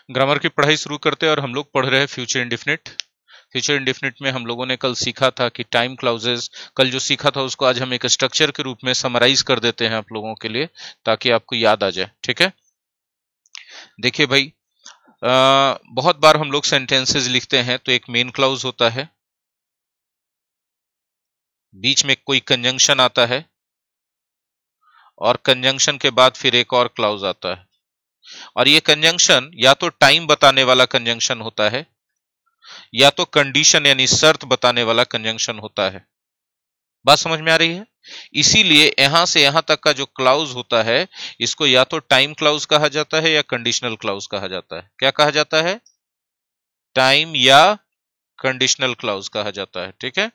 Grammar की पढ़ाई शुरू करते हैं और हम लोग पढ़ रहे हैं फ्यूचर इंडेफिनिट। फ्यूचर इंडेफिनिट में हम लोगों ने कल सीखा था कि टाइम क्लाउजेस, कल जो सीखा था उसको आज हम एक स्ट्रक्चर के रूप में समराइज कर देते हैं आप लोगों के लिए, ताकि आपको याद आ जाए। ठीक है, देखिए भाई, बहुत बार हम लोग सेंटेंसेस लिखते हैं तो एक मेन क्लाउज होता है, बीच में कोई कंजंक्शन आता है और कंजंक्शन के बाद फिर एक और क्लाउज आता है, और ये कंजंक्शन या तो टाइम बताने वाला कंजंक्शन होता है या तो कंडीशन यानी शर्त बताने वाला कंजंक्शन होता है। बात समझ में आ रही है? इसीलिए यहां से यहां तक का जो क्लाउज होता है इसको या तो टाइम क्लाउज कहा जाता है या कंडीशनल क्लाउज कहा जाता है। क्या कहा जाता है? टाइम या कंडीशनल क्लाउज कहा जाता है। ठीक है,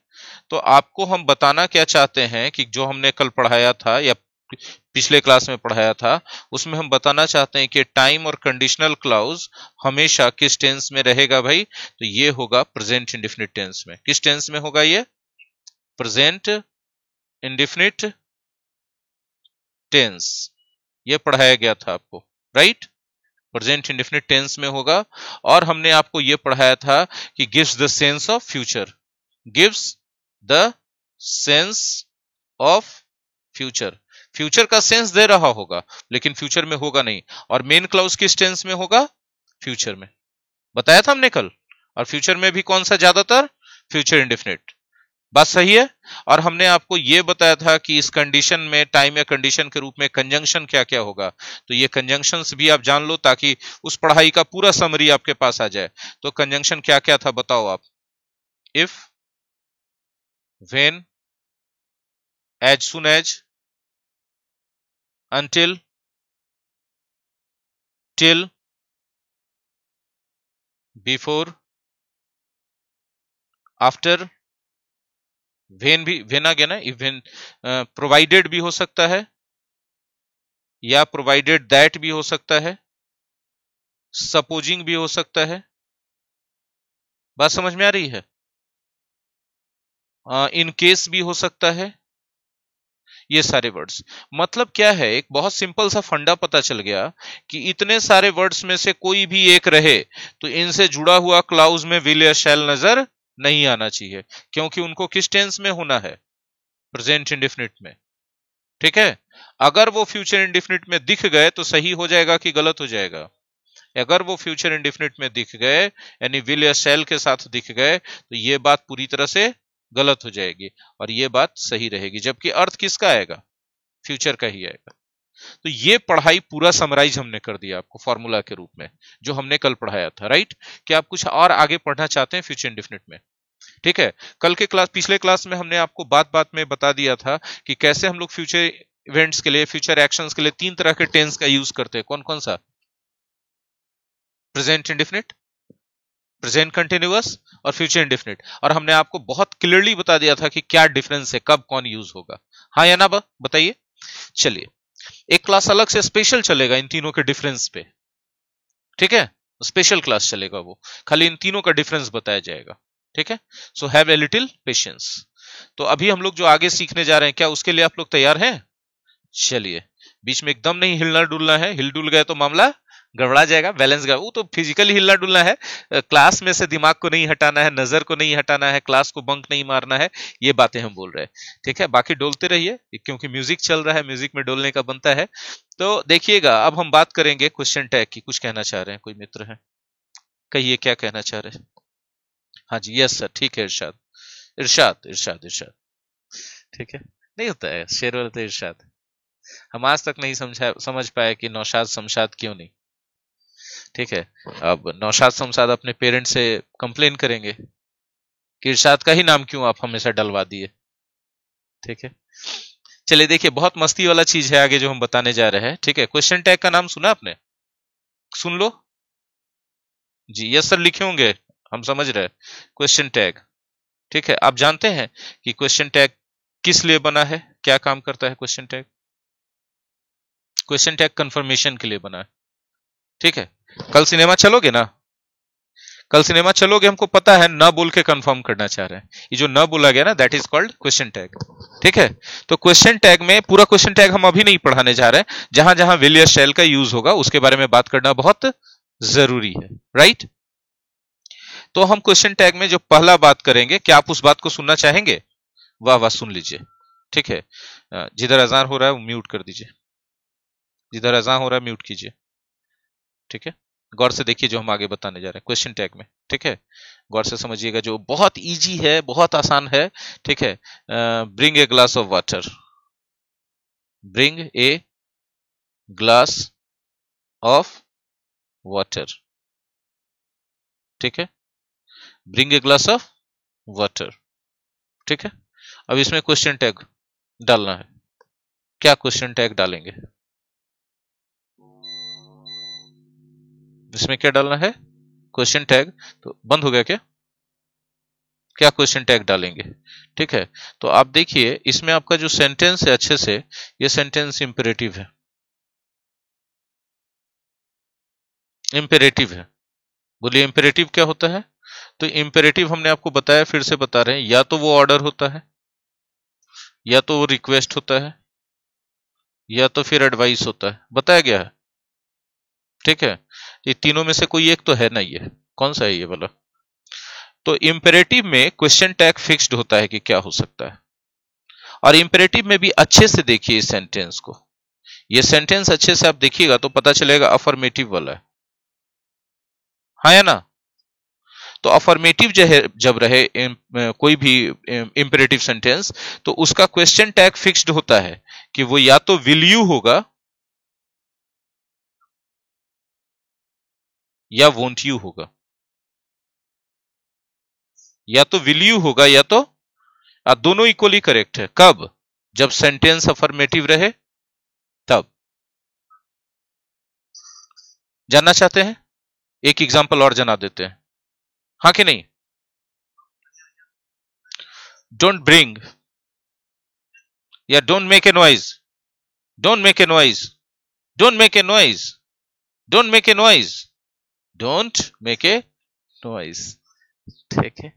तो आपको हम बताना क्या चाहते हैं कि जो हमने कल पढ़ाया था या पिछले क्लास में पढ़ाया था उसमें हम बताना चाहते हैं कि टाइम और कंडीशनल क्लाउज हमेशा किस टेंस में रहेगा भाई? तो ये होगा प्रेजेंट इंडेफिनिट टेंस में। किस टेंस में होगा ये? Present indefinite tense. ये पढ़ाया गया था आपको, राइट? प्रेजेंट इंडेफिनिट टेंस में होगा। और हमने आपको ये पढ़ाया था कि gives the sense of future, gives the sense of future. Future का सेंस दे रहा होगा लेकिन फ्यूचर में होगा नहीं। और मेन क्लाउज किस टेंस में होगा? फ्यूचर में। बताया था हमने कल। और फ्यूचर में भी कौन सा ज्यादातर? Future indefinite. बात सही है? और हमने आपको यह बताया था कि इस कंडीशन में टाइम या कंडीशन के रूप में कंजंक्शन क्या क्या होगा। तो ये कंजंक्शंस भी आप जान लो ताकि उस पढ़ाई का पूरा समरी आपके पास आ जाए। तो कंजंक्शन क्या क्या था बताओ आप? If, when, as soon as, until, till, before, after, when भी when आ गया ना, इवन प्रोवाइडेड भी हो सकता है या प्रोवाइडेड दैट भी हो सकता है, सपोजिंग भी हो सकता है। बात समझ में आ रही है? इन केस भी हो सकता है। ये सारे वर्ड्स मतलब क्या है? एक बहुत सिंपल सा फंडा पता चल गया कि इतने सारे वर्ड्स में से कोई भी एक रहे तो इनसे जुड़ा हुआ क्लाउज में विल या शैल नजर नहीं आना चाहिए, क्योंकि उनको किस टेंस में होना है? प्रेजेंट इंडेफिनिट में। ठीक है, अगर वो फ्यूचर इंडेफिनिट में दिख गए तो सही हो जाएगा कि गलत हो जाएगा? अगर वो फ्यूचर इंडेफिनिट में दिख गए यानी विल या शैल के साथ दिख गए तो ये बात पूरी तरह से गलत हो जाएगी और ये बात सही रहेगी, जबकि अर्थ किसका आएगा? फ्यूचर का ही आएगा। तो ये पढ़ाई पूरा समराइज हमने कर दिया आपको फॉर्मूला के रूप में जो हमने कल पढ़ाया था, राइट? क्या आप कुछ और आगे पढ़ना चाहते हैं फ्यूचर इंडेफिनिट में? ठीक है, कल के क्लास, पिछले क्लास में हमने आपको बात बात में बता दिया था कि कैसे हम लोग फ्यूचर इवेंट्स के लिए, फ्यूचर एक्शंस के लिए 3 तरह के टेंस का यूज करते हैं। कौन कौन सा? प्रेजेंट इंडेफिनिट, प्रेजेंट कंटिन्यूअस और फ्यूचर इंडेफिनिट। और हमने आपको बहुत क्लियरली बता दिया था कि क्या डिफरेंस है, कब कौन यूज होगा। हाँ या ना बताइए। चलिए, एक क्लास अलग से स्पेशल चलेगा इन तीनों के डिफरेंस पे। ठीक है, स्पेशल क्लास चलेगा, वो खाली इन तीनों का डिफरेंस बताया जाएगा। ठीक है, so have a little patience. तो अभी हम लोग जो आगे सीखने जा रहे हैं, क्या उसके लिए आप लोग तैयार हैं? चलिए, बीच में एकदम नहीं हिलना डुलना है। हिल डुल गए तो मामला गड़बड़ा जाएगा, बैलेंस गया। वो तो फिजिकली हिलना डुलना है, क्लास में से दिमाग को नहीं हटाना है, नजर को नहीं हटाना है, क्लास को बंक नहीं मारना है। ये बातें हम बोल रहे हैं। ठीक है, बाकी डोलते रहिए क्योंकि म्यूजिक चल रहा है, म्यूजिक में डोलने का बनता है। तो देखिएगा, अब हम बात करेंगे क्वेश्चन टैग की। कुछ कहना चाह रहे हैं कोई मित्र है? कहिए, क्या कहना चाह रहे हैं? हाँ जी, यस सर, ठीक है। इरशाद, इरशाद, इरशाद, इरशाद। ठीक है, नहीं होता है शेर वाला तो इरशाद। हम आज तक नहीं समझ पाए कि नौशाद शमशाद क्यों नहीं। ठीक है, अब नौशाद शमशाद अपने पेरेंट्स से कंप्लेन करेंगे कि इरशाद का ही नाम क्यों आप हमेशा डलवा दिए। ठीक है, चलिए देखिए, बहुत मस्ती वाला चीज है आगे जो हम बताने जा रहे हैं। ठीक है, क्वेश्चन टैग का नाम सुना आपने? सुन लो जी। यस सर लिखे होंगे, हम समझ रहे। क्वेश्चन टैग, ठीक है, आप जानते हैं कि क्वेश्चन टैग किस लिए बना है, क्या काम करता है question tag? Question tag confirmation के लिए बना है। ठीक है, कल सिनेमा चलोगे ना? कल सिनेमा चलोगे, हमको पता है न बोल के कंफर्म करना चाह रहे हैं। ये जो न बोला गया ना, that is called question tag. ठीक है, तो क्वेश्चन टैग में पूरा क्वेश्चन टैग हम अभी नहीं पढ़ाने जा रहे हैं। जहां जहां विल या शैल का यूज होगा उसके बारे में बात करना बहुत जरूरी है, राइट। तो हम क्वेश्चन टैग में जो पहला बात करेंगे, क्या आप उस बात को सुनना चाहेंगे? वाह वाह, सुन लीजिए। ठीक है, जिधर अजान हो रहा है वो म्यूट कर दीजिए, जिधर अजान हो रहा है म्यूट कीजिए। ठीक है, गौर से देखिए जो हम आगे बताने जा रहे हैं क्वेश्चन टैग में। ठीक है, गौर से समझिएगा, जो बहुत इजी है, बहुत आसान है। ठीक है, bring a glass of water, bring a glass of water. ठीक है, bring a glass of water. ठीक है, अब इसमें क्वेश्चन टैग डालना है। क्या क्वेश्चन टैग डालेंगे? इसमें क्या डालना है? Question tag. तो बंद हो गया क्या? क्या क्वेश्चन टैग डालेंगे? ठीक है, तो आप देखिए इसमें आपका जो सेंटेंस है अच्छे से, ये सेंटेंस इंपेरेटिव है, इंपेरेटिव है। बोलिए इंपेरेटिव क्या होता है? तो इंपेरेटिव हमने आपको बताया, फिर से बता रहे हैं, या तो वो ऑर्डर होता है, या तो वो रिक्वेस्ट होता है, या तो फिर एडवाइस होता है, बताया गया है। ठीक है, ये तीनों में से कोई एक तो है ना, ये कौन सा है ये वाला? तो इंपेरेटिव में क्वेश्चन टैग फिक्स्ड होता है कि क्या हो सकता है। और इंपेरेटिव में भी अच्छे से देखिए इस सेंटेंस को, ये सेंटेंस अच्छे से आप देखिएगा तो पता चलेगा अफर्मेटिव वाला है, हाँ या ना? तो अफर्मेटिव जो है, जब रहे कोई भी इंपेरेटिव सेंटेंस, तो उसका क्वेश्चन टैग फिक्स्ड होता है कि वो या तो विल यू होगा, या वोंट यू होगा, या तो विल यू होगा, या तो दोनों इक्वली करेक्ट है। कब? जब सेंटेंस अफर्मेटिव रहे तब। जानना चाहते हैं? एक एग्जांपल और जना देते हैं, हाँ कि नहीं? डोंट ब्रिंग, या don't make a noise, don't make a noise, don't make a noise, don't make a noise, don't make a noise. ठीक है,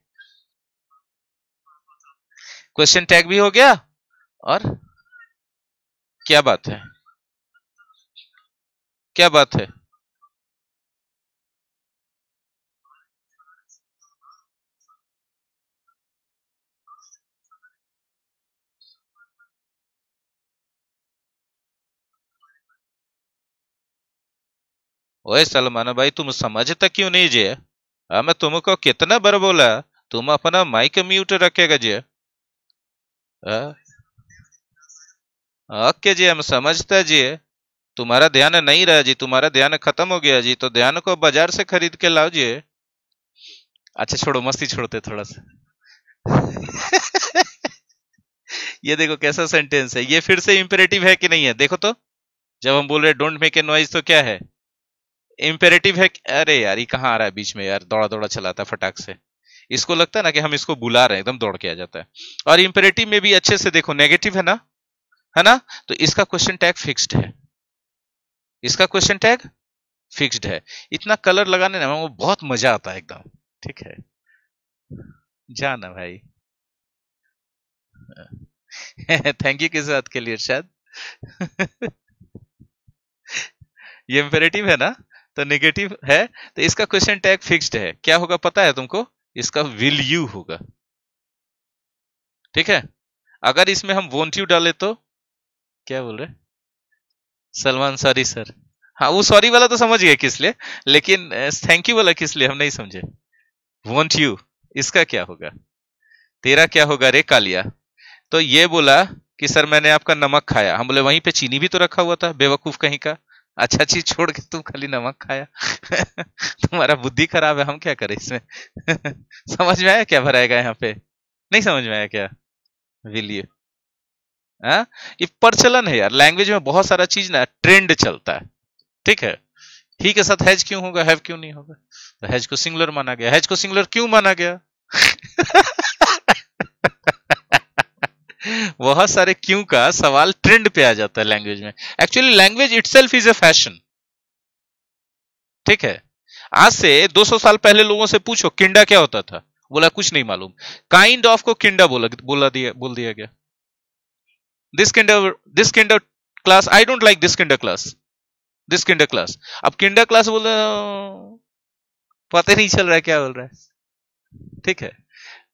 क्वेश्चन टैग भी हो गया, और क्या बात है, क्या बात है? ओए सलमान भाई, तुम समझता क्यों नहीं जे? मैं तुमको कितना बार बोला, तुम अपना माइक म्यूट रखेगा जी। ओके जी, हम समझता जी, तुम्हारा ध्यान नहीं रहा जी, तुम्हारा ध्यान खत्म हो गया जी, तो ध्यान को बाजार से खरीद के लाओ जी। अच्छा छोड़ो, मस्ती छोड़ते थोड़ा सा। ये देखो कैसा सेंटेंस है, ये फिर से इंपेरेटिव है कि नहीं है? देखो तो, जब हम बोल रहे डोंट मेक ए नॉइज तो क्या है? इंपेरेटिव है। अरे यार, ये कहाँ आ रहा है बीच में यार, दौड़ा दौड़ा चलाता है फटाक से। इसको लगता है ना कि हम इसको बुला रहे हैं, एकदम दौड़ के आ जाता है। और इंपेरेटिव में भी अच्छे से देखो, नेगेटिव है ना, है ना? तो इसका क्वेश्चन टैग फिक्स्ड है, इसका क्वेश्चन टैग फिक्स्ड है। इतना कलर लगाने में वो बहुत मजा आता है एकदम। ठीक है, जाना भाई। थैंक यू किस बात के लिए इरशाद? ये इंपेरेटिव है ना, तो नेगेटिव है, तो इसका क्वेश्चन टैग फिक्स्ड है। क्या होगा पता है तुमको? इसका विल यू होगा। ठीक है, अगर इसमें हम वोंट यू डाले तो क्या बोल रहे? Salman sorry sir. हाँ, वो सॉरी वाला तो समझ गए किस लिए, लेकिन थैंक यू वाला किस लिए हम नहीं समझे। वोंट यू, इसका क्या होगा? तेरा क्या होगा रे कालिया? तो ये बोला कि सर मैंने आपका नमक खाया, हम बोले वहीं पे चीनी भी तो रखा हुआ था, बेवकूफ कहीं का। अच्छा चीज छोड़ के तुम खाली नमक खाया। तुम्हारा बुद्धि खराब है, हम क्या करें इसमें? समझ में आया क्या भराएगा यहाँ पे? नहीं समझ में आया क्या? विल यू, हाँ, ये प्रचलन है यार, लैंग्वेज में बहुत सारा चीज ना ट्रेंड चलता है। ठीक है, ही के साथ हैज क्यों होगा, हैव क्यों नहीं होगा? तो हैज को सिंगुलर माना गया, हैज को सिंगुलर क्यों माना गया? बहुत सारे क्यों का सवाल ट्रेंड पे आ जाता है लैंग्वेज में। Actually language itself is a fashion. ठीक है, आज से 200 साल पहले लोगों से पूछो किंडा क्या होता था, बोला कुछ नहीं मालूम। काइंड ऑफ को किंडा बोल दिया गया। This Kinder class, I don't like this Kinder class. This Kinder class. अब किंडर क्लास बोल रहे हो, पता नहीं चल रहा है क्या बोल रहा है। ठीक है,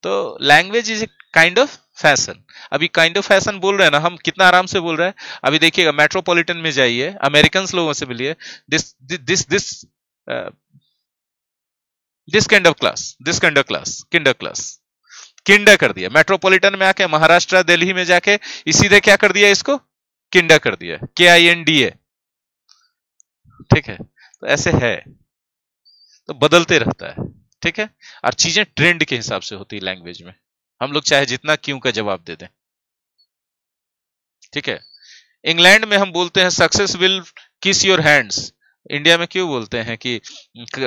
तो language is a kind of fashion. अभी काइंड ऑफ फैशन बोल रहे हैं ना हम, कितना आराम से बोल रहे हैं। अभी देखिएगा, मेट्रोपॉलिटन में जाइए, अमेरिकन लोगों से मिलिए, this this this this kind of class, this kind of class, Kinder class, Kinder कर दिया। मेट्रोपॉलिटन में आके, महाराष्ट्र दिल्ली में जाके सीधे क्या कर दिया, इसको किंडर कर दिया, KINDA। ठीक है, तो ऐसे है, तो बदलते रहता है। ठीक है, और चीजें ट्रेंड के हिसाब से होती है लैंग्वेज में। हम लोग चाहे जितना क्यों का जवाब दे दें। ठीक है, इंग्लैंड में हम बोलते हैं सक्सेस विल किस योर हैंड्स। इंडिया में क्यों बोलते हैं कि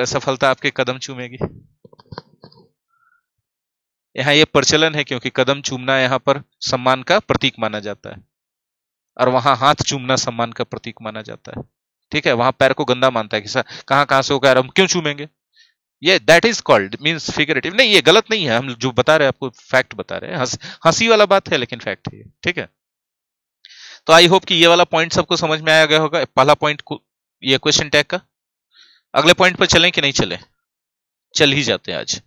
सफलता आपके कदम चूमेगी। यहाँ ये प्रचलन है क्योंकि कदम चूमना यहाँ पर सम्मान का प्रतीक माना जाता है, और वहां हाथ चूमना सम्मान का प्रतीक माना जाता है। ठीक है, वहां पैर को गंदा मानता है कि कहां कहां से होकर हम क्यों चूमेंगे। ये that is called means figurative. नहीं, ये गलत नहीं है, हम जो बता रहे हैं आपको फैक्ट बता रहे हैं। हंसी वाला बात है लेकिन फैक्ट है। ठीक है, तो आई होप कि ये वाला पॉइंट सबको समझ में आया गया होगा, पहला पॉइंट ये क्वेश्चन टैग का। अगले पॉइंट पर चलें कि नहीं चलें? चल ही जाते हैं आज।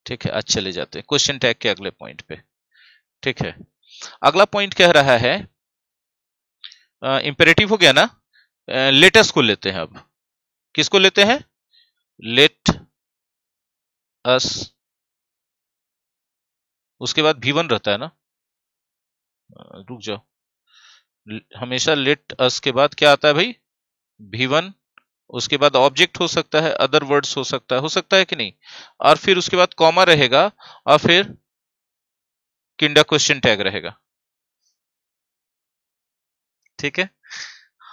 ठीक है, आज चले जाते हैं क्वेश्चन टैग के अगले पॉइंट पे। ठीक है, अगला पॉइंट कह रहा है, इंपेरेटिव हो गया ना, लेटस को लेते हैं अब। किसको लेते हैं? लेट अस, उसके बाद V1 रहता है ना, रुक जाओ, हमेशा लेट अस के बाद क्या आता है भाई? V1। उसके बाद ऑब्जेक्ट हो सकता है, अदर वर्ड्स हो सकता है कि नहीं, और फिर उसके बाद कॉमा रहेगा, और फिर किंडर क्वेश्चन टैग रहेगा। ठीक है,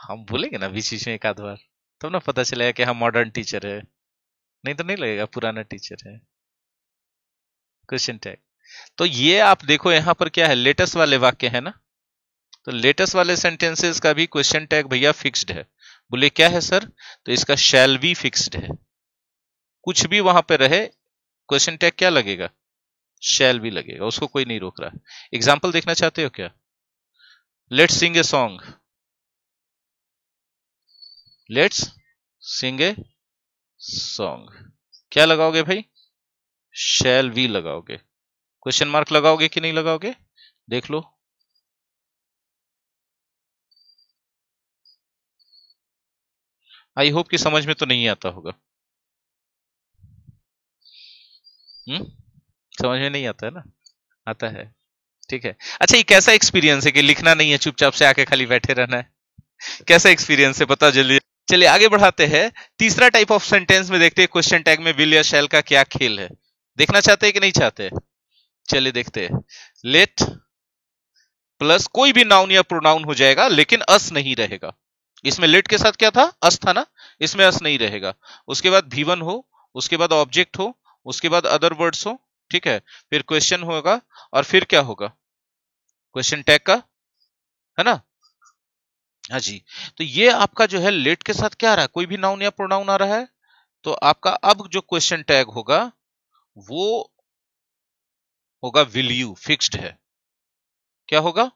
हम बोलेंगे ना बीच बीच में एक आध बार, तब ना पता चलेगा कि हम मॉडर्न टीचर है, नहीं तो नहीं लगेगा पुराना टीचर है। क्वेश्चन टैग, तो ये आप देखो यहाँ पर क्या है, लेटेस्ट वाले वाक्य है ना, तो लेटेस्ट वाले सेंटेंसेस का भी क्वेश्चन टैग भैया फिक्स्ड है। बोले क्या है सर? तो इसका शैल भी फिक्स्ड है, कुछ भी वहां पे रहे क्वेश्चन टैग क्या लगेगा? शैल भी लगेगा, उसको कोई नहीं रोक रहा। एग्जाम्पल देखना चाहते हो क्या? Let's Singh a song, let's Singh a song, क्या लगाओगे भाई? शैल भी लगाओगे। क्वेश्चन मार्क लगाओगे कि नहीं लगाओगे? देख लो। आई होप कि समझ में तो नहीं आता होगा। समझ में नहीं आता है ना? आता है। ठीक है, अच्छा ये कैसा एक्सपीरियंस है कि लिखना नहीं है, चुपचाप से आके खाली बैठे रहना है? कैसा एक्सपीरियंस है बताओ जल्दी। चलिए आगे बढ़ाते हैं, तीसरा टाइप ऑफ सेंटेंस में देखते हैं क्वेश्चन टैग में विल या शैल का क्या खेल है। देखना चाहते हैं कि नहीं चाहते? चलिए देखते हैं। लेट प्लस कोई भी नाउन या प्रोनाउन हो जाएगा, लेकिन अस नहीं रहेगा। इसमें लेट के साथ क्या था? अस था ना, इसमें अस नहीं रहेगा। उसके बाद V1 हो, उसके बाद ऑब्जेक्ट हो, उसके बाद अदर वर्ड्स हो। ठीक है, फिर क्वेश्चन होगा, और फिर क्या होगा? क्वेश्चन टैग का, है ना? हाँ जी, तो ये आपका जो है लेट के साथ क्या आ रहा है? कोई भी नाउन या प्रोनाउन आ रहा है, तो आपका अब जो क्वेश्चन टैग होगा वो होगा विल यू, फिक्स्ड है। क्या होगा?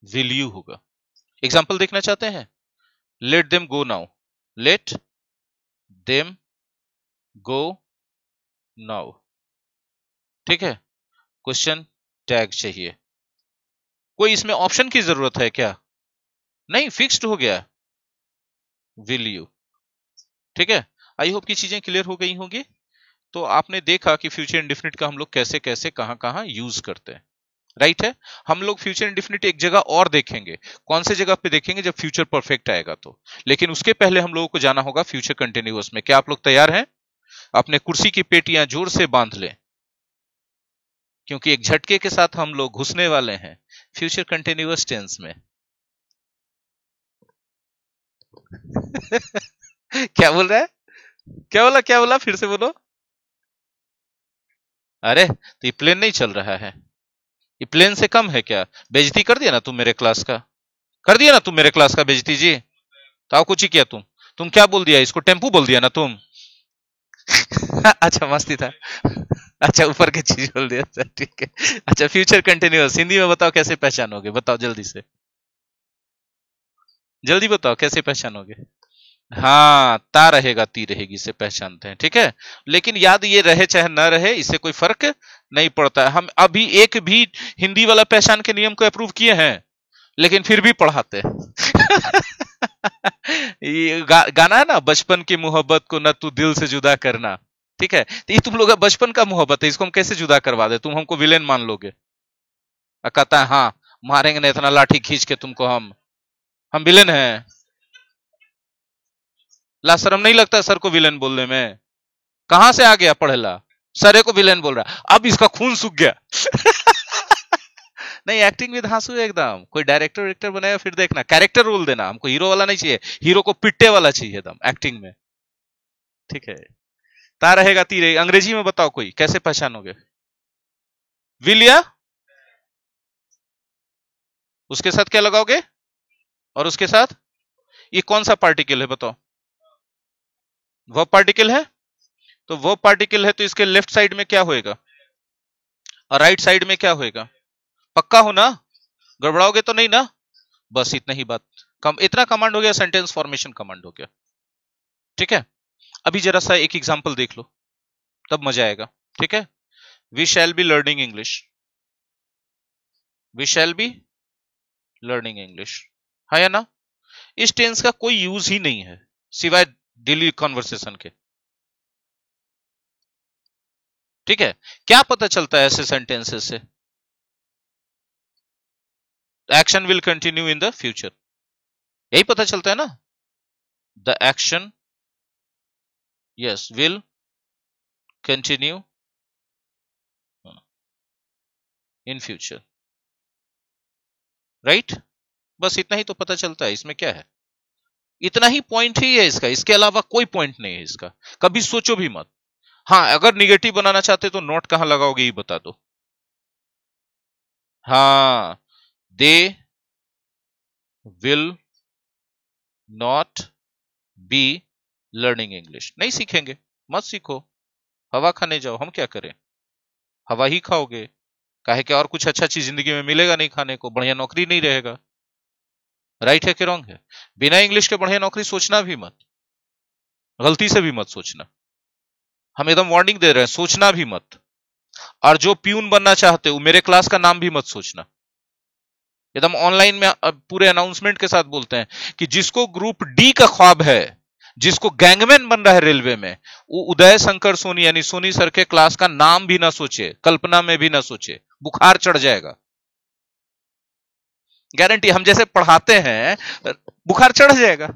विल यू होगा। एग्जाम्पल देखना चाहते हैं? Let them go now, let them go now. ठीक है, क्वेश्चन टैग चाहिए। कोई इसमें ऑप्शन की जरूरत है क्या? नहीं, फिक्स्ड हो गया विल यू। ठीक है, आई होप की चीजें क्लियर हो गई होंगी। तो आपने देखा कि फ्यूचर इंडेफिनिट का हम लोग कैसे कैसे कहां कहां यूज करते हैं। राइट है, हम लोग फ्यूचर इंडेफिनिट एक जगह और देखेंगे। कौन से जगह पे देखेंगे? जब फ्यूचर परफेक्ट आएगा तो। लेकिन उसके पहले हम लोगों को जाना होगा फ्यूचर कंटिन्यूअस में। क्या आप लोग तैयार हैं? अपने कुर्सी की पेटियां जोर से बांध लें, क्योंकि एक झटके के साथ हम लोग घुसने वाले हैं फ्यूचर कंटिन्यूअस टेंस में। क्या बोल रहा है? क्या बोला, क्या बोला? फिर से बोलो। अरे तो ये प्लेन नहीं चल रहा है, ये प्लेन से कम है क्या? बेइज्जती कर दिया ना तुम मेरे क्लास का, कर दिया ना तुम मेरे क्लास का बेइज्जती जी। तो आओ कुछ ही किया तुम क्या बोल दिया? इसको टेम्पू बोल दिया ना तुम। अच्छा मस्ती था। अच्छा ऊपर की चीज बोल दिया था, ठीक है। अच्छा फ्यूचर कंटिन्यूअस हिंदी में बताओ कैसे पहचानोगे? बताओ जल्दी से, जल्दी बताओ कैसे पहचानोगे? हाँ, ता रहेगा ती रहेगी से पहचानते हैं, ठीक है। लेकिन याद ये रहे चाहे न रहे, इससे कोई फर्क नहीं पड़ता है। हम अभी एक भी हिंदी वाला पहचान के नियम को अप्रूव किए हैं, लेकिन फिर भी पढ़ाते हैं। ये गाना है ना, बचपन की मोहब्बत को न तू दिल से जुदा करना, ठीक है। तो ये तुम लोग का बचपन का मोहब्बत है, इसको हम कैसे जुदा करवा दे, तुम हमको विलेन मान लोगे। कहता है हाँ, मारेंगे ना इतना लाठी खींच के तुमको, हम विलेन हैं। ला शर्म नहीं लगता सर को विलेन बोलने में? कहां से आ गया पढ़ेला, सरे को विलेन बोल रहा है। अब इसका खून सूख गया। नहीं, एक्टिंग विद धांसू है एकदम। कोई डायरेक्टर वायरेक्टर बनाया फिर देखना, कैरेक्टर रोल देना, हमको हीरो वाला नहीं चाहिए, हीरो को पिट्टे वाला चाहिए एकदम एक्टिंग में, ठीक है। ता रहेगा ती रहेगा, अंग्रेजी में बताओ कोई, कैसे पहचानोगे? विल या उसके साथ क्या लगाओगे? और उसके साथ ये कौन सा पार्टिकल है बताओ? वर्ब पार्टिकल है। तो वर्ब पार्टिकल है तो इसके लेफ्ट साइड में क्या होएगा और राइट साइड में क्या होएगा? पक्का हो ना? गड़बड़ाओगे तो नहीं ना? बस इतना ही बात, इतना कमांड हो गया, सेंटेंस फॉर्मेशन कमांड हो गया, ठीक है। अभी जरा सा एक एग्जांपल देख लो, तब मजा आएगा, ठीक है। We shall be learning English, we shall be learning English, है या ना? इस टेंस का कोई यूज ही नहीं है सिवाय डेली कॉन्वर्सेशन के, ठीक है। क्या पता चलता है ऐसे सेंटेंसेस से? Action will continue in the future, यही पता चलता है ना। The action, yes, will continue in future, right. बस इतना ही तो पता चलता है, इसमें क्या है? इतना ही पॉइंट ही है इसका, इसके अलावा कोई पॉइंट नहीं है इसका, कभी सोचो भी मत। हाँ, अगर निगेटिव बनाना चाहते तो नोट कहां लगाओगे ये बता दो। हाँ, they will not be learning English, नहीं सीखेंगे, मत सीखो, हवा खाने जाओ, हम क्या करें, हवा ही खाओगे। काहे कि और कुछ अच्छा चीज जिंदगी में मिलेगा नहीं खाने को, बढ़िया नौकरी नहीं रहेगा, राइट है कि रॉन्ग है? बिना इंग्लिश के बढ़िया नौकरी सोचना भी मत, गलती से भी मत सोचना, हम एकदम वार्निंग दे रहे हैं, सोचना भी मत। और जो प्यून बनना चाहते हो मेरे क्लास का नाम भी मत सोचना, एकदम ऑनलाइन में पूरे अनाउंसमेंट के साथ बोलते हैं कि जिसको ग्रुप डी का ख्वाब है, जिसको गैंगमैन बन रहा है रेलवे में, वो उदय शंकर सोनी यानी सोनी सर के क्लास का नाम भी ना सोचे, कल्पना में भी ना सोचे, बुखार चढ़ जाएगा, गारंटी। हम जैसे पढ़ाते हैं, बुखार चढ़ जाएगा।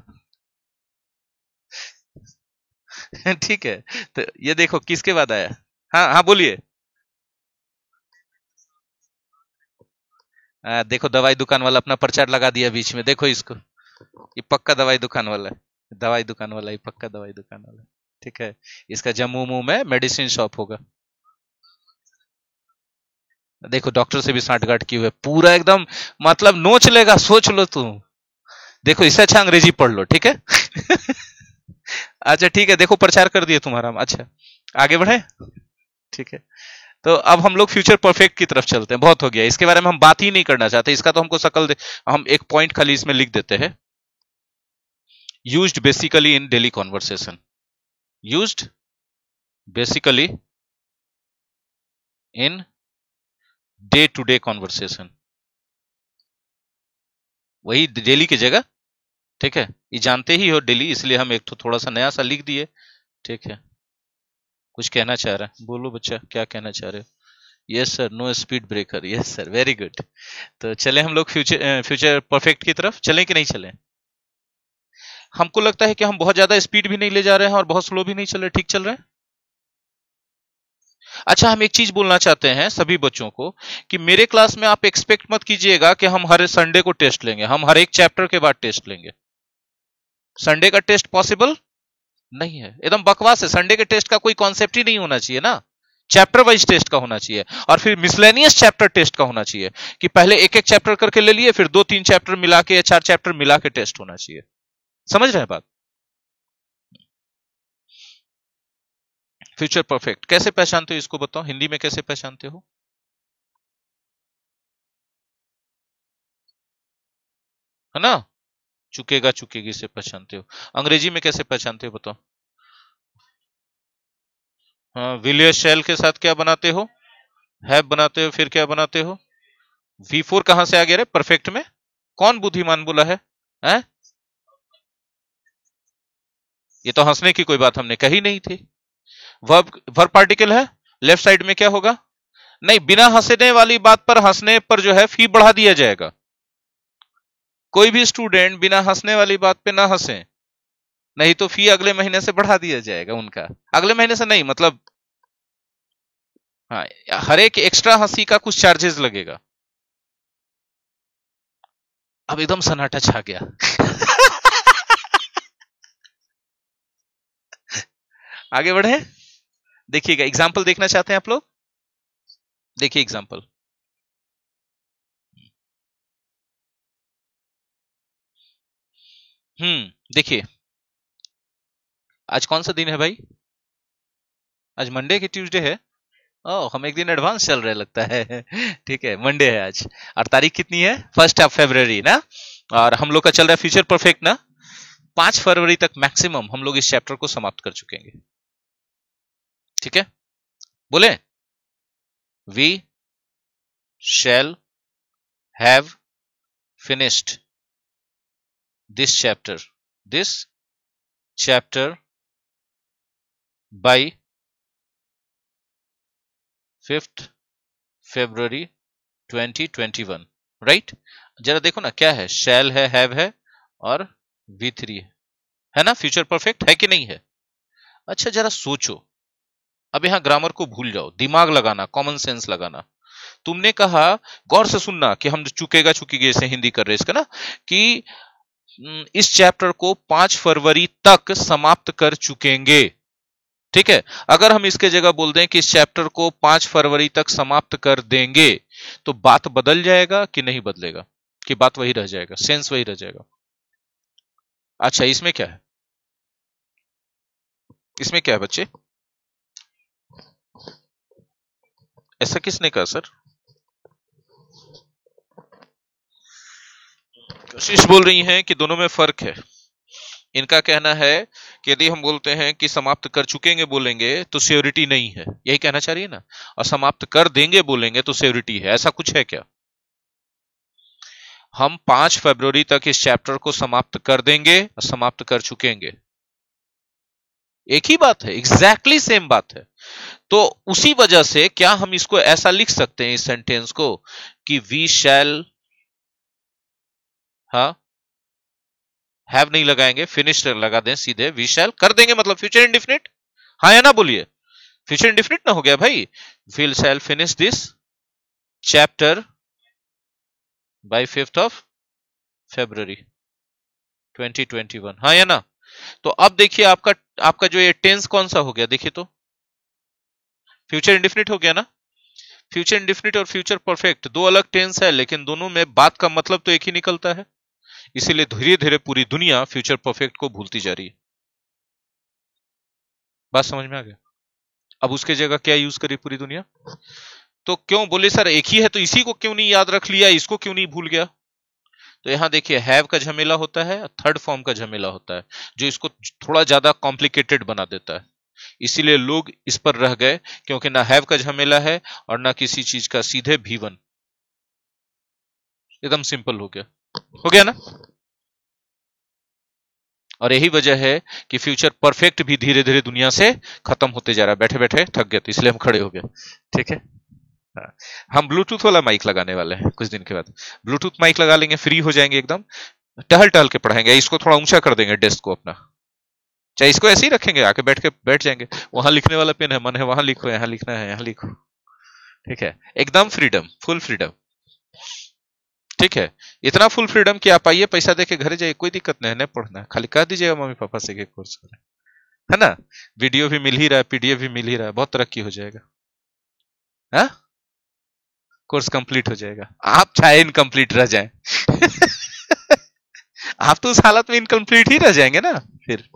ठीक है, तो ये देखो किसके बाद आया। हाँ हाँ बोलिए। देखो दवाई दुकान वाला अपना प्रचार लगा दिया बीच में, देखो इसको, ये पक्का दवाई दुकान वाला है, दवाई दुकान वाला, ये पक्का दवाई दुकान वाला है, ठीक है। इसका जम्मू में मेडिसिन शॉप होगा। देखो डॉक्टर से भी सांठगांठ की हुई है पूरा एकदम, मतलब नोच लेगा, सोच लो तुम। देखो इससे अच्छा अंग्रेजी पढ़ लो, ठीक है। अच्छा ठीक है, देखो प्रचार कर दिए तुम्हारा, अच्छा आगे बढ़े, ठीक है। तो अब हम लोग फ्यूचर परफेक्ट की तरफ चलते हैं, बहुत हो गया इसके बारे में हम बात ही नहीं करना चाहते, इसका तो हमको शकल दे, हम एक पॉइंट खाली इसमें लिख देते हैं। Used basically in daily conversation, used basically in day to day conversation, वही डेली की जगह, ठीक है। ये जानते ही हो डेली, इसलिए हम एक तो थोड़ा सा नया सा लिख दिए, ठीक है। कुछ कहना चाह रहा है, बोलो बच्चा क्या कहना चाह रहे हो? Yes sir, no speed breaker, yes sir, very good. तो चले हम लोग फ्यूचर परफेक्ट की तरफ चलें कि नहीं चलें? हमको लगता है कि हम बहुत ज्यादा स्पीड भी नहीं ले जा रहे हैं और बहुत स्लो भी नहीं चल रहे, ठीक चल रहे हैं। अच्छा, हम एक चीज बोलना चाहते हैं सभी बच्चों को कि मेरे क्लास में आप एक्सपेक्ट मत कीजिएगा कि हम हर संडे को टेस्ट लेंगे, हम हर एक चैप्टर के बाद टेस्ट लेंगे। संडे का टेस्ट पॉसिबल नहीं है, एकदम बकवास है। संडे के टेस्ट का कोई कॉन्सेप्ट ही नहीं होना चाहिए ना, चैप्टर वाइज टेस्ट का होना चाहिए, और फिर मिसलेनियस चैप्टर टेस्ट का होना चाहिए, कि पहले एक एक चैप्टर करके ले लिए, फिर 2-3 चैप्टर मिला के या 4 चैप्टर मिला के टेस्ट होना चाहिए। समझ रहे हैं बात? फ्यूचर परफेक्ट कैसे पहचानते हो इसको बताओ, हिंदी में कैसे पहचानते हो? है ना? चुकेगा चुकेगी से पहचानते हो। अंग्रेजी में कैसे पहचानते हो बताओ? हाँ, विल या शैल के साथ क्या बनाते हो? हैव बनाते हो, फिर क्या बनाते हो? V4 कहां से आ गया रे परफेक्ट में? कौन बुद्धिमान बोला है? हैं? ये तो हंसने की कोई बात हमने कही नहीं थी। वर्ब वर्ब पार्टिकल है, लेफ्ट साइड में क्या होगा? नहीं, बिना हंसने वाली बात पर हंसने पर जो है फी बढ़ा दिया जाएगा। कोई भी स्टूडेंट बिना हंसने वाली बात पे ना हंसे, नहीं तो फी अगले महीने से बढ़ा दिया जाएगा उनका। अगले महीने से नहीं, मतलब हाँ, हर एक एक्स्ट्रा हंसी का कुछ चार्जेस लगेगा। अब एकदम सन्नाटा छा गया। आगे बढ़े, देखिएगा एग्जाम्पल देखना चाहते हैं आप लोग? देखिए एग्जाम्पल। देखिए, आज कौन सा दिन है भाई? आज मंडे की ट्यूसडे है। ओह, हम एक दिन एडवांस चल रहे लगता है। ठीक है, मंडे है आज। और तारीख कितनी है? 1 ना। और हम लोग का चल रहा है फ्यूचर परफेक्ट ना। 5 फरवरी तक मैक्सिमम हम लोग इस चैप्टर को समाप्त कर चुकेंगे। ठीक है, बोले we shall have finished this chapter by 5th February 2021, right? जरा देखो ना, क्या है? शैल है, हैव है और V3 है ना। फ्यूचर परफेक्ट है कि नहीं है? अच्छा, जरा सोचो। अब यहां ग्रामर को भूल जाओ, दिमाग लगाना, कॉमन सेंस लगाना। तुमने कहा, गौर से सुनना, कि हम चुकेगा चुकेगी से हिंदी कर रहे इसका ना, कि इस चैप्टर को 5 फरवरी तक समाप्त कर चुकेंगे। ठीक है, अगर हम इसके जगह बोल दें कि इस चैप्टर को 5 फरवरी तक समाप्त कर देंगे, तो बात बदल जाएगा कि नहीं बदलेगा? कि बात वही रह जाएगा, सेंस वही रह जाएगा? अच्छा, इसमें क्या है? इसमें क्या है बच्चे? ऐसा किसने कहा सर? कशिश बोल रही हैं कि दोनों में फर्क है। इनका कहना है कि यदि हम बोलते हैं कि समाप्त कर चुकेंगे बोलेंगे तो श्योरिटी नहीं है, यही कहना चाह रही है ना। और समाप्त कर देंगे बोलेंगे तो श्योरिटी है। ऐसा कुछ है क्या? हम 5 फरवरी तक इस चैप्टर को समाप्त कर देंगे और समाप्त कर चुकेंगे, एक ही बात है, एग्जैक्टली सेम बात है। तो उसी वजह से क्या हम इसको ऐसा लिख सकते हैं, इस सेंटेंस को, कि वी शैल, हाँ, हैव नहीं लगाएंगे, फिनिश लगा दें सीधे, वी शैल कर देंगे, मतलब फ्यूचर इंडिफिनिट। हाँ या ना बोलिए, फ्यूचर इंडिफिनिट ना हो गया भाई। We shall finish this chapter by 5th February 2021, हाँ या ना। तो अब देखिए, आपका आपका जो ये टेंस कौन सा हो गया, देखिए तो, फ्यूचर इंडिफिनिट हो गया ना। फ्यूचर इंडिफिनिट और फ्यूचर परफेक्ट दो अलग टेंस है, लेकिन दोनों में बात का मतलब तो एक ही निकलता है। इसीलिए धीरे धीरे पूरी दुनिया फ्यूचर परफेक्ट को भूलती जा रही है। बात समझ में आ गया? अब उसके जगह क्या यूज करी पूरी दुनिया? तो क्यों बोले सर एक ही है तो इसी को क्यों नहीं याद रख लिया, इसको क्यों नहीं भूल गया? तो यहां देखिए, हैव का झमेला होता है, थर्ड फॉर्म का झमेला होता है, जो इसको थोड़ा ज्यादा कॉम्प्लिकेटेड बना देता है। इसीलिए लोग इस पर रह गए, क्योंकि ना हैव का झमेला है और ना किसी चीज का, सीधे V1, एकदम सिंपल हो गया। हो गया ना। और यही वजह है कि फ्यूचर परफेक्ट भी धीरे धीरे दुनिया से खत्म होते जा रहा है। बैठे बैठे थक गए तो इसलिए हम खड़े हो गए। ठीक है, हाँ। हम ब्लूटूथ वाला माइक लगाने वाले हैं कुछ दिन के बाद। ब्लूटूथ माइक लगा लेंगे, फ्री हो जाएंगे एकदम, टहल टहल के पढ़ाएंगे। इसको थोड़ा ऊंचा कर देंगे, डेस्क को अपना, चाहे इसको ऐसे ही रखेंगे, आके बैठ जाएंगे। वहां लिखने वाला पेन है, मन है वहां लिखो, यहाँ लिखना है यहाँ लिखो। ठीक है, एकदम फ्रीडम, फुल फ्रीडम। ठीक है, इतना फुल फ्रीडम कि आप आइए, पैसा देके घर जाइए, कोई दिक्कत नहीं है, नहीं पढ़ना है, खाली कह दीजिएगा मम्मी पापा से कि कोर्स करें, है ना। वीडियो भी मिल ही रहा है, पीडीएफ भी मिल ही रहा है, बहुत तरक्की हो जाएगा। हाँ, कोर्स कंप्लीट हो जाएगा, आप चाहे इनकम्प्लीट रह जाएं। आप तो उस हालत में इनकम्प्लीट ही रह जाएंगे ना फिर।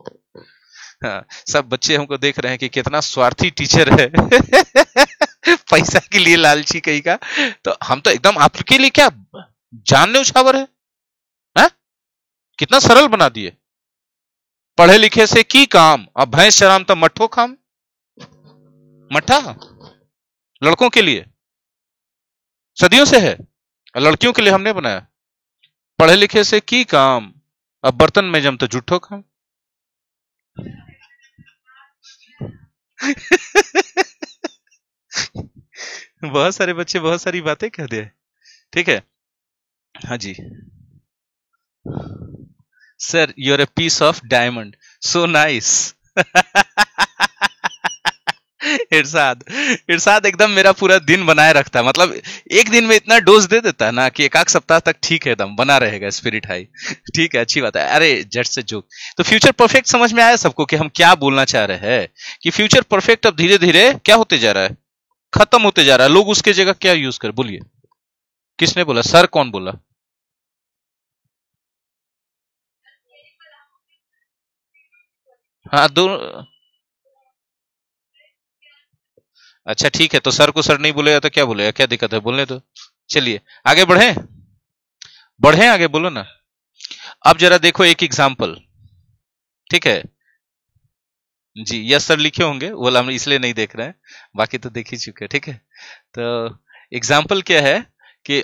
हाँ, सब बच्चे हमको देख रहे हैं कि कितना स्वार्थी टीचर है। पैसा के लिए लालची कहीं का। तो हम तो एकदम आपके लिए क्या जान न्यौछावर है, हाँ? कितना सरल बना दिए। पढ़े लिखे से की काम, अब भैंस चराम तो मट्ठो खाम। मट्ठा लड़कों के लिए सदियों से है, लड़कियों के लिए हमने बनाया। पढ़े लिखे से की काम, अब बर्तन में जम तो जुट्ठो खाम। बहुत सारे बच्चे बहुत सारी बातें कह दे। ठीक है, हाँ जी। Sir you are a piece of diamond, so nice. इरशाद, इरशाद एकदम मेरा पूरा दिन बनाए रखता है, मतलब एक दिन में इतना डोज दे देता है ना कि एक आध सप्ताह तक ठीक है, एकदम बना रहेगा स्पिरिट हाई। ठीक है, अच्छी बात है। अरे जट से जोक। तो फ्यूचर परफेक्ट समझ में आया सबको कि हम क्या बोलना चाह रहे हैं, कि फ्यूचर परफेक्ट अब धीरे धीरे क्या होते जा रहा है, खत्म होते जा रहा है। लोग उसके जगह क्या यूज कर, बोलिए किसने बोला, सर कौन बोला? हाँ दो। अच्छा ठीक है, तो सर को सर नहीं बोलेगा तो क्या बोलेगा, क्या दिक्कत है, बोलने दो। चलिए आगे बढ़े, बढ़े आगे, बोलो ना। अब जरा देखो एक एग्जाम्पल। ठीक है जी, यस सर लिखे होंगे, वो हम इसलिए नहीं देख रहे हैं, बाकी तो देख ही चुके हैं। ठीक है, तो एग्जाम्पल क्या है कि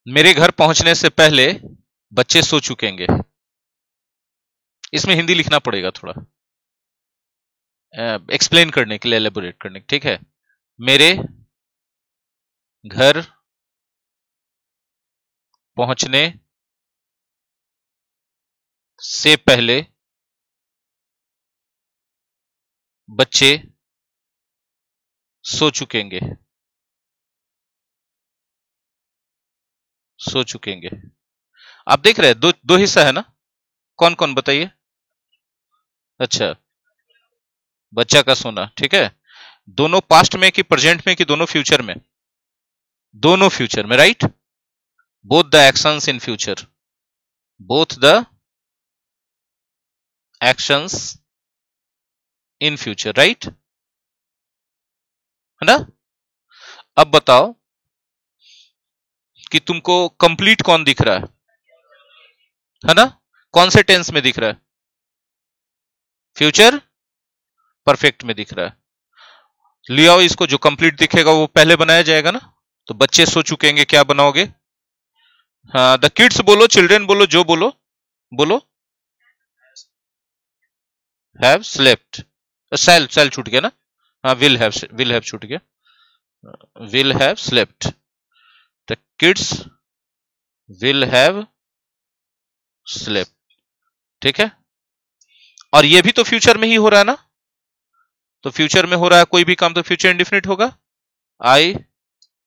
मेरे घर पहुंचने से पहले बच्चे सो चुकेंगे। इसमें हिंदी लिखना पड़ेगा थोड़ा, एक्सप्लेन करने के लिए, एलेबोरेट करने के। ठीक है, मेरे घर पहुंचने से पहले बच्चे सो चुकेंगे, सो चुकेंगे। आप देख रहे हैं दो दो हिस्सा है ना, कौन कौन बताइए। अच्छा, बच्चा का सोना, ठीक है। दोनों पास्ट में कि प्रेजेंट में कि दोनों फ्यूचर में? दोनों फ्यूचर में, right. Both the actions in future, both the actions in future, right, है ना। अब बताओ कि तुमको कंप्लीट कौन दिख रहा है ना, कौन से टेंस में दिख रहा है? फ्यूचर परफेक्ट में दिख रहा है। ले आओ इसको, जो कंप्लीट दिखेगा वो पहले बनाया जाएगा ना। तो बच्चे सो चुकेंगे, क्या बनाओगे? हाँ, द किड्स बोलो, चिल्ड्रन बोलो, जो बोलो, बोलो। हैव स्लेप्ट, सेल सेल छूट गया ना। हाँ, विल हैव छूट गया, will have slept. The kids will have slept, ठीक है। और ये भी तो फ्यूचर में ही हो रहा है ना, तो फ्यूचर में हो रहा है कोई भी काम तो फ्यूचर इंडिफिनिट होगा। आई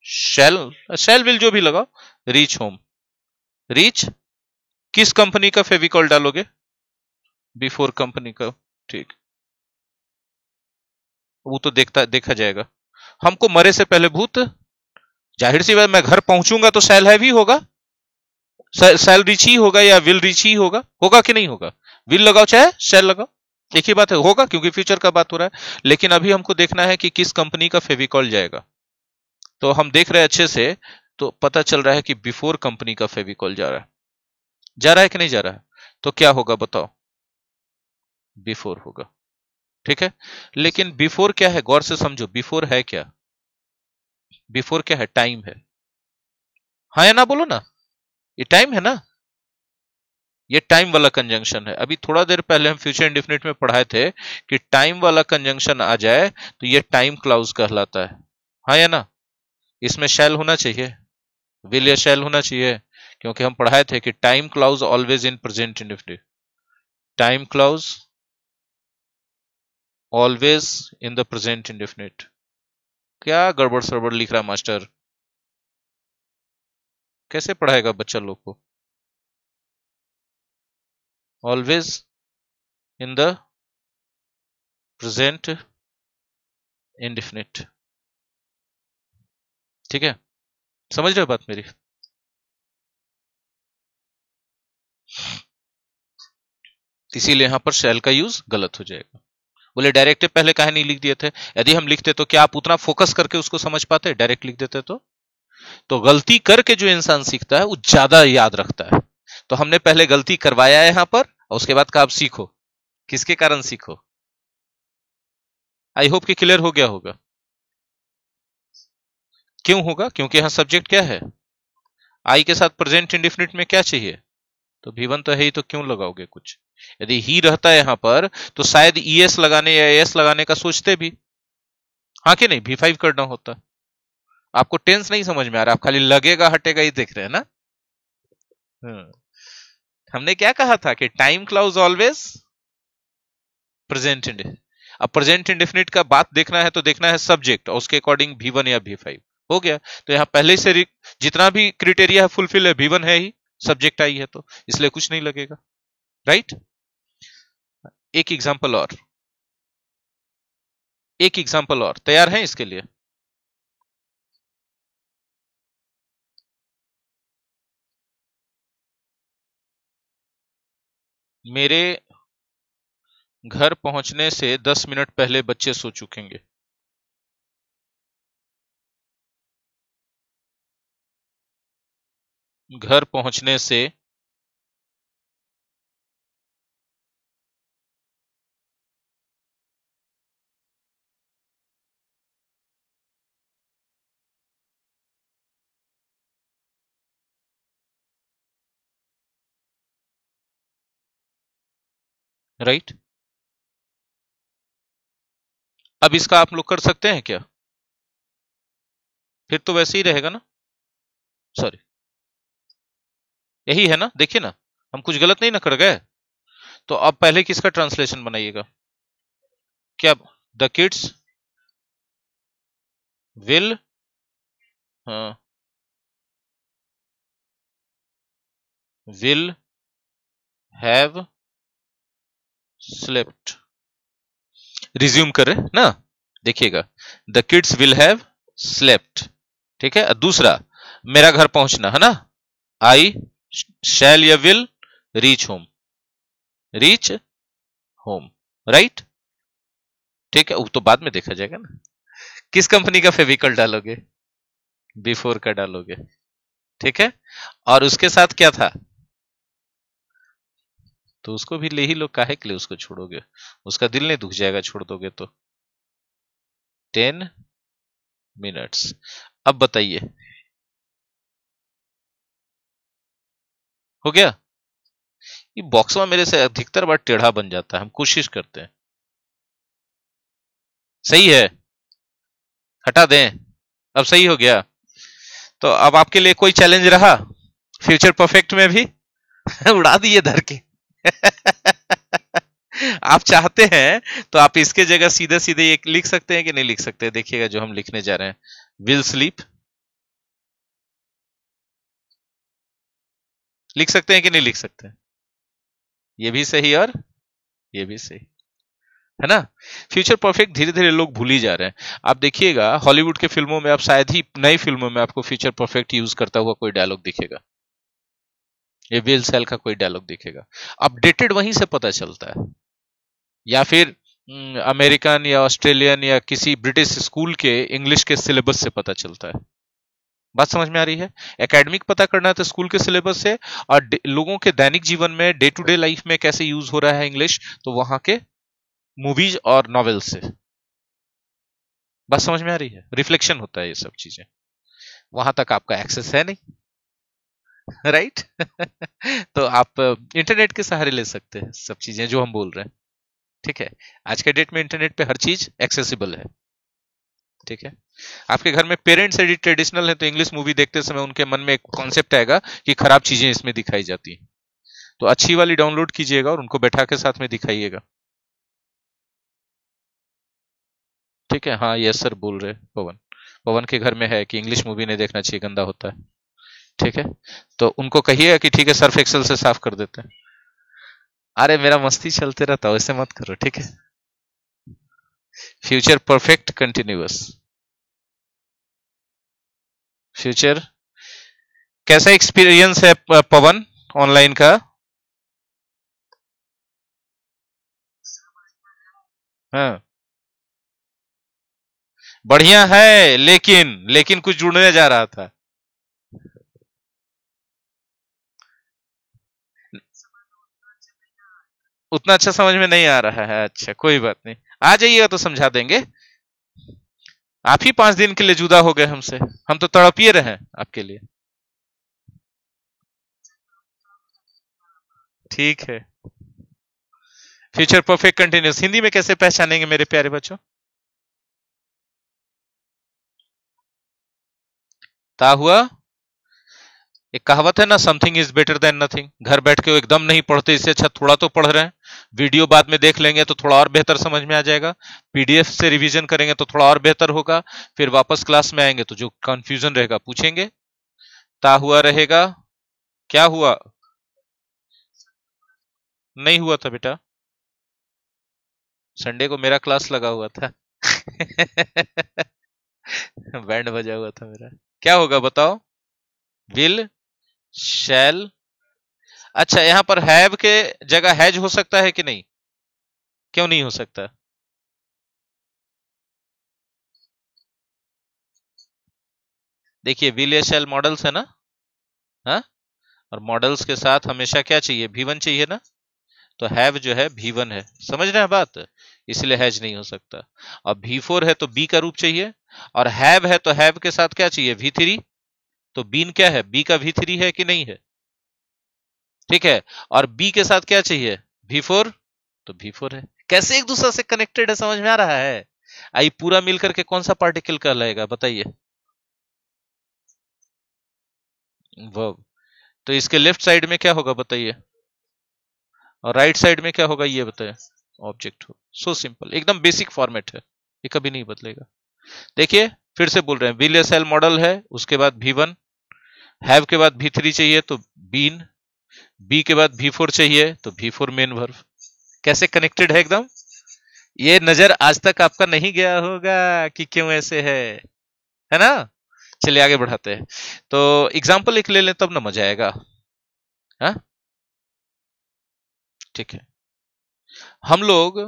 शैल, शैल विल जो भी लगाओ, रीच होम, रीच किस कंपनी का फेविकॉल डालोगे? बिफोर कंपनी का, ठीक, वो तो देखा जाएगा। हमको मरे से पहले भूत, जाहिर सी बात, मैं घर पहुंचूंगा तो शैल हैव ही होगा, शैल रिच ही होगा या विल रिच ही होगा, होगा कि नहीं होगा? विल लगाओ चाहे शैल लगाओ, एक ही बात है, होगा, क्योंकि फ्यूचर का बात हो रहा है। लेकिन अभी हमको देखना है कि किस कंपनी का फेविकॉल जाएगा। तो हम देख रहे हैं अच्छे से, तो पता चल रहा है कि बिफोर कंपनी का फेविकॉल जा रहा है, जा रहा है कि नहीं जा रहा है? तो क्या होगा बताओ? बिफोर होगा, ठीक है। लेकिन बिफोर क्या है, गौर से समझो, बिफोर है क्या? बिफोर क्या है? टाइम है, हाँ या ना, बोलो ना, ये टाइम है ना, ये टाइम वाला कंजंक्शन है। अभी थोड़ा देर पहले हम फ्यूचर इंडेफिनिट में पढ़ाए थे कि टाइम वाला कंजंक्शन आ जाए तो ये टाइम क्लाउज कहलाता है, हाँ या ना। इसमें शैल होना चाहिए, विल या शैल होना चाहिए, क्योंकि हम पढ़ाए थे कि time clause always in present indefinite, time clause always in the present indefinite. क्या गड़बड़ सड़बड़ लिख रहा है मास्टर, कैसे पढ़ाएगा बच्चा लोग को? Always in the present indefinite, ठीक है, समझ रहे हो बात मेरी? इसीलिए यहां पर शैल का यूज गलत हो जाएगा। बोले डायरेक्टिव पहले काहे नहीं लिख दिए थे? यदि हम लिखते तो क्या आप उतना फोकस करके उसको समझ पाते? डायरेक्ट लिख देते तो तो गलती करके जो इंसान सीखता है वो ज्यादा याद रखता है। तो हमने पहले गलती करवाया है यहां पर, और उसके बाद कहा आप सीखो। किसके कारण सीखो? आई होप कि क्लियर हो गया होगा। क्यों होगा? क्योंकि यहां सब्जेक्ट क्या है? आई के साथ प्रेजेंट इंडेफिनिट में क्या चाहिए? तो V1 तो है ही, तो क्यों लगाओगे कुछ? यदि ही रहता है यहां पर तो शायद ES लगाने या एस लगाने का सोचते भी। हाँ कि नहीं? V5 करना होता। आपको टेंस नहीं समझ में आ रहा, आप खाली लगेगा हटेगा ही देख रहे हैं ना। हम्म। हमने क्या कहा था कि time clause always present indefinite. अब प्रेजेंट इंडेफिनिट का बात देखना है तो देखना है सब्जेक्ट, और उसके अकॉर्डिंग V1 या V5 हो गया। तो यहाँ पहले से जितना भी क्रिटेरिया है फुलफिल है, V1 है ही, सब्जेक्ट आई है, तो इसलिए कुछ नहीं लगेगा। राइट? एक एग्जांपल और, एक एग्जांपल और, तैयार हैं इसके लिए? मेरे घर पहुंचने से 10 मिनट पहले बच्चे सो चुकेंगे। घर पहुंचने से राइट। अब इसका आप लोग कर सकते हैं क्या? फिर तो वैसे ही रहेगा ना। सॉरी, यही है ना, देखिए ना, हम कुछ गलत नहीं ना कर गए। तो अब पहले किसका ट्रांसलेशन बनाइएगा? क्या? The kids will will have slept. Resume करें ना, देखिएगा, the kids will have slept. ठीक है। दूसरा, मेरा घर पहुंचना है ना, आई शैल या will reach home, reach home. Right? ठीक है, वो तो बाद में देखा जाएगा ना। किस कंपनी का फेविकल डालोगे? बिफोर का डालोगे। ठीक है। और उसके साथ क्या था? तो उसको भी ले ही लो, काहे के लिए उसको छोड़ोगे? उसका दिल नहीं दुख जाएगा छोड़ दोगे तो? 10 मिनट्स। अब बताइए, हो गया? ये बॉक्सवा मेरे से अधिकतर बार टेढ़ा बन जाता है, हम कोशिश करते हैं। सही है, हटा दें? अब सही हो गया? तो अब आपके लिए कोई चैलेंज रहा फ्यूचर परफेक्ट में भी? उड़ा दिए धर के। आप चाहते हैं तो आप इसके जगह सीधे सीधे ये लिख सकते हैं कि नहीं लिख सकते? देखिएगा जो हम लिखने जा रहे हैं, विल स्लीप। लिख सकते हैं कि नहीं लिख सकते? ये भी सही और ये भी सही है ना। फ्यूचर परफेक्ट धीरे धीरे लोग भूल ही जा रहे हैं। आप देखिएगा हॉलीवुड के फिल्मों में, आप शायद ही नई फिल्मों में आपको फ्यूचर परफेक्ट यूज करता हुआ कोई डायलॉग दिखेगा, ये विल सेल का कोई डायलॉग दिखेगा। अपडेटेड वहीं से पता चलता है, या फिर अमेरिकन या ऑस्ट्रेलियन या किसी ब्रिटिश स्कूल के इंग्लिश के सिलेबस से पता चलता है। बात समझ में आ रही है? एकेडमिक पता करना है तो स्कूल के सिलेबस से, और लोगों के दैनिक जीवन में डे टू डे लाइफ में कैसे यूज हो रहा है इंग्लिश, तो वहां के मूवीज और नॉवेल से। बात समझ में आ रही है? रिफ्लेक्शन होता है ये सब चीजें, वहां तक आपका एक्सेस है नहीं। राइट? तो आप इंटरनेट के सहारे ले सकते हैं सब चीजें जो हम बोल रहे हैं। ठीक है। आज के डेट में इंटरनेट पे हर चीज एक्सेसिबल है। ठीक है। आपके घर में पेरेंट्स यदि ट्रेडिशनल है तो इंग्लिश मूवी देखते समय उनके मन में एक कॉन्सेप्ट आएगा कि खराब चीजें इसमें दिखाई जाती हैं, तो अच्छी वाली डाउनलोड कीजिएगा और उनको बैठा के साथ में दिखाइएगा। ठीक है। हाँ, यस सर बोल रहे हैं पवन। पवन के घर में है कि इंग्लिश मूवी नहीं देखना चाहिए, गंदा होता है। ठीक है। तो उनको कहिएगा कि ठीक है सर्फ एक्सेल से साफ कर देते हैं। अरे मेरा मस्ती चलते रहता है, वैसे मत करो। ठीक है। Future perfect continuous. फ्यूचर कैसा एक्सपीरियंस है पवन ऑनलाइन का? हाँ, बढ़िया है, लेकिन लेकिन कुछ जुड़ने जा रहा था। उतना अच्छा समझ में नहीं आ रहा है, अच्छा कोई बात नहीं, आ जाइएगा तो समझा देंगे। आप ही 5 दिन के लिए जुदा हो गए हमसे, हम तो तड़पिए रहे आपके लिए। ठीक है। फ्यूचर परफेक्ट कंटिन्यूस हिंदी में कैसे पहचानेंगे मेरे प्यारे बच्चों? ता हुआ, एक कहावत है ना, something is better than nothing. घर बैठ के वो एकदम नहीं पढ़ते, इससे अच्छा थोड़ा तो पढ़ रहे हैं। वीडियो बाद में देख लेंगे तो थोड़ा और बेहतर समझ में आ जाएगा। पीडीएफ से रिवीजन करेंगे तो थोड़ा और बेहतर होगा। फिर वापस क्लास में आएंगे तो जो कंफ्यूजन रहेगा पूछेंगे। ता हुआ रहेगा। क्या हुआ? नहीं हुआ था बेटा, संडे को मेरा क्लास लगा हुआ था। बैंड बजा हुआ था मेरा। क्या होगा बताओ? विल, शैल। अच्छा, यहाँ पर हैव के जगह हैज हो सकता है कि नहीं? क्यों नहीं हो सकता? देखिए, विल या शैल मॉडल्स है ना। हाँ, और मॉडल्स के साथ हमेशा क्या चाहिए? भी1 चाहिए ना। तो हैव जो है भी1 है, समझ रहे हैं बात? इसलिए हैज नहीं हो सकता। अब भी4 है तो बी का रूप चाहिए, और हैव है तो हैव के साथ क्या चाहिए? भी3। तो बीन क्या है? बी का भी3 है कि नहीं है? ठीक है। और बी के साथ क्या चाहिए? भी4। तो भी4 है। कैसे एक दूसरे से कनेक्टेड है, समझ में आ रहा है? आई पूरा मिलकर के कौन सा पार्टिकल कहलाएगा बताइए? वर्ब। तो इसके लेफ्ट साइड में क्या होगा बताइए? और राइट साइड में क्या होगा ये बताइए? ऑब्जेक्ट हो। सो सिंपल, एकदम बेसिक फॉर्मेट है, ये कभी नहीं बदलेगा। देखिए, फिर से बोल रहे हैं, विल एस एल मॉडल है, उसके बाद भी1, हैव के बाद भी3 चाहिए तो बीन, बी के बाद भी4 चाहिए तो भी4 मेन वर्ब। कैसे कनेक्टेड है एकदम? ये नजर आज तक आपका नहीं गया होगा कि क्यों ऐसे है ना? चलिए आगे बढ़ाते हैं। तो एग्जाम्पल एक ले लें तब ना मजा आएगा। हाँ, ठीक है। हम लोग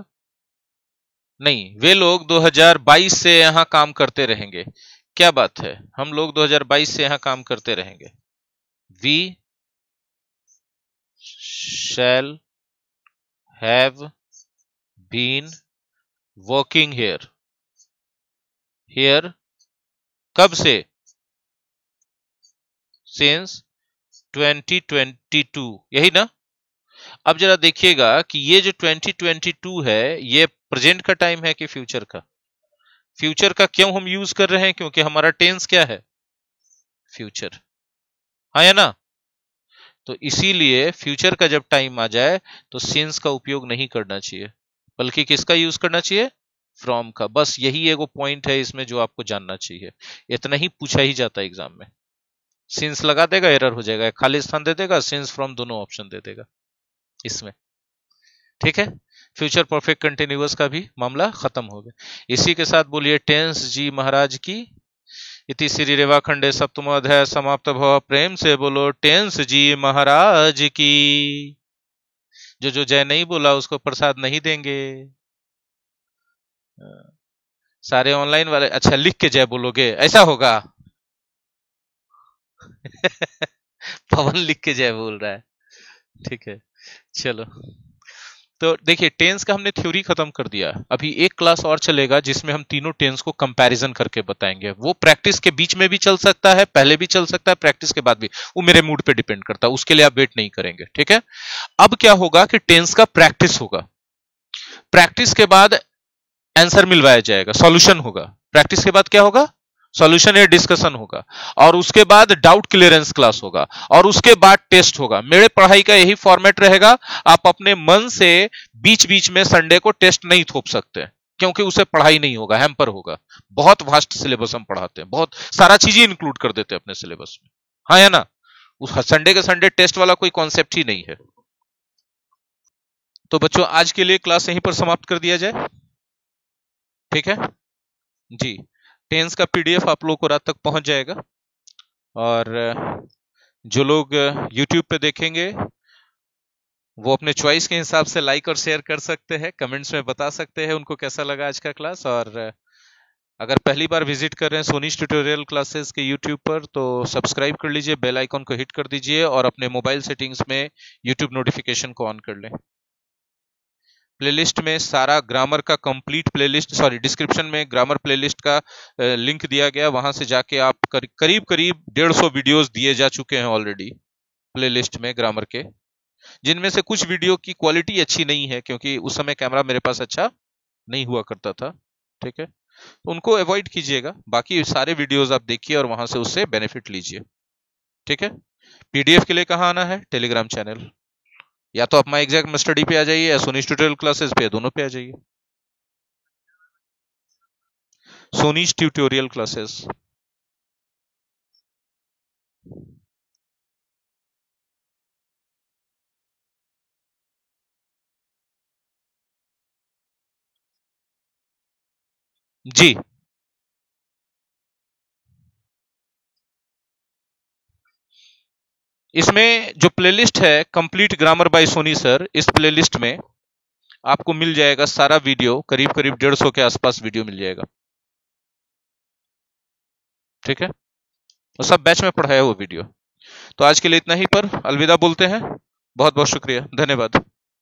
नहीं, वे लोग 2022 से यहाँ काम करते रहेंगे। क्या बात है, हम लोग 2022 से यहाँ काम करते रहेंगे। We shall have been working here. Here कब से? सिंस 2022, यही ना? अब जरा देखिएगा कि ये जो 2022 है, ये प्रेजेंट का टाइम है कि फ्यूचर का? फ्यूचर का क्यों हम यूज कर रहे हैं? क्योंकि हमारा टेंस क्या है? फ्यूचर। हाँ या ना? तो इसीलिए फ्यूचर का जब टाइम आ जाए तो सिंस का उपयोग नहीं करना चाहिए, बल्कि किसका यूज करना चाहिए? फ्रॉम का। बस यही एगो पॉइंट है इसमें जो आपको जानना चाहिए। इतना ही पूछा ही जाता है एग्जाम में। सिंस लगा देगा, एरर हो जाएगा, खाली स्थान दे देगा, सिंस फ्रॉम दोनों ऑप्शन दे देगा इसमें। ठीक है। फ्यूचर परफेक्ट कंटिन्यूअस का भी मामला खत्म हो गया। इसी के साथ बोलिए टेंस जी महाराज की। इति श्री रेवा खंडे सप्तम अध्याय समाप्त भव। प्रेम से बोलो टेंस जी महाराज की। जो जय नहीं बोला उसको प्रसाद नहीं देंगे। सारे ऑनलाइन वाले अच्छा लिख के जय बोलोगे, ऐसा होगा? पवन लिख के जय बोल रहा है। ठीक है, चलो। तो देखिए, टेंस का हमने थ्योरी खत्म कर दिया। अभी एक क्लास और चलेगा जिसमें हम तीनों टेंस को कंपैरिजन करके बताएंगे। वो प्रैक्टिस के बीच में भी चल सकता है, पहले भी चल सकता है, प्रैक्टिस के बाद भी। वो मेरे मूड पे डिपेंड करता है, उसके लिए आप वेट नहीं करेंगे। ठीक है। अब क्या होगा कि टेंस का प्रैक्टिस होगा। प्रैक्टिस के बाद आंसर मिलवाया जाएगा, सॉल्यूशन होगा। प्रैक्टिस के बाद क्या होगा? सॉल्यूशन या डिस्कशन होगा। और उसके बाद डाउट क्लियरेंस क्लास होगा। और उसके बाद टेस्ट होगा। मेरे पढ़ाई का यही फॉर्मेट रहेगा। आप अपने मन से बीच बीच में संडे को टेस्ट नहीं थोप सकते, क्योंकि उसे पढ़ाई नहीं होगा, हैम्पर होगा। बहुत वास्ट सिलेबस हम पढ़ाते हैं, बहुत सारा चीजें इंक्लूड कर देते हैं अपने सिलेबस में। हाँ या ना? उस संडे के संडे टेस्ट वाला कोई कॉन्सेप्ट ही नहीं है। तो बच्चों, आज के लिए क्लास यहीं पर समाप्त कर दिया जाए। ठीक है जी। टेंस का पीडीएफ आप लोगों को रात तक पहुंच जाएगा। और जो लोग यूट्यूब पे देखेंगे वो अपने चॉइस के हिसाब से लाइक और शेयर कर सकते हैं, कमेंट्स में बता सकते हैं उनको कैसा लगा आज का क्लास। और अगर पहली बार विजिट कर रहे हैं सोनीश ट्यूटोरियल क्लासेस के यूट्यूब पर, तो सब्सक्राइब कर लीजिए, बेल आइकन को हिट कर दीजिए और अपने मोबाइल सेटिंग्स में यूट्यूब नोटिफिकेशन को ऑन कर लें। प्लेलिस्ट में सारा ग्रामर का कंप्लीट प्लेलिस्ट, सॉरी डिस्क्रिप्शन में ग्रामर प्लेलिस्ट का लिंक दिया गया, वहां से जाके आप करीब करीब 150 वीडियोस दिए जा चुके हैं ऑलरेडी प्लेलिस्ट में ग्रामर के, जिनमें से कुछ वीडियो की क्वालिटी अच्छी नहीं है क्योंकि उस समय कैमरा मेरे पास अच्छा नहीं हुआ करता था, ठीक है, तो उनको अवॉइड कीजिएगा। बाकी सारे वीडियोस आप देखिए और वहां से उससे बेनिफिट लीजिए, ठीक है। पीडीएफ के लिए कहाँ आना है? टेलीग्राम चैनल, या तो आप माई एग्जैक्ट स्टडी पे आ जाइए या सोनीज ट्यूटोरियल क्लासेस पे, दोनों पे आ जाइए। सोनीज ट्यूटोरियल क्लासेस। जी, इसमें जो प्लेलिस्ट है complete grammar by Soni sir, इस प्लेलिस्ट में आपको मिल जाएगा सारा वीडियो, करीब करीब 150 के आसपास वीडियो मिल जाएगा, ठीक है, और सब बैच में पढ़ाया हुआ वीडियो। तो आज के लिए इतना ही पर अलविदा बोलते हैं। बहुत बहुत शुक्रिया, धन्यवाद।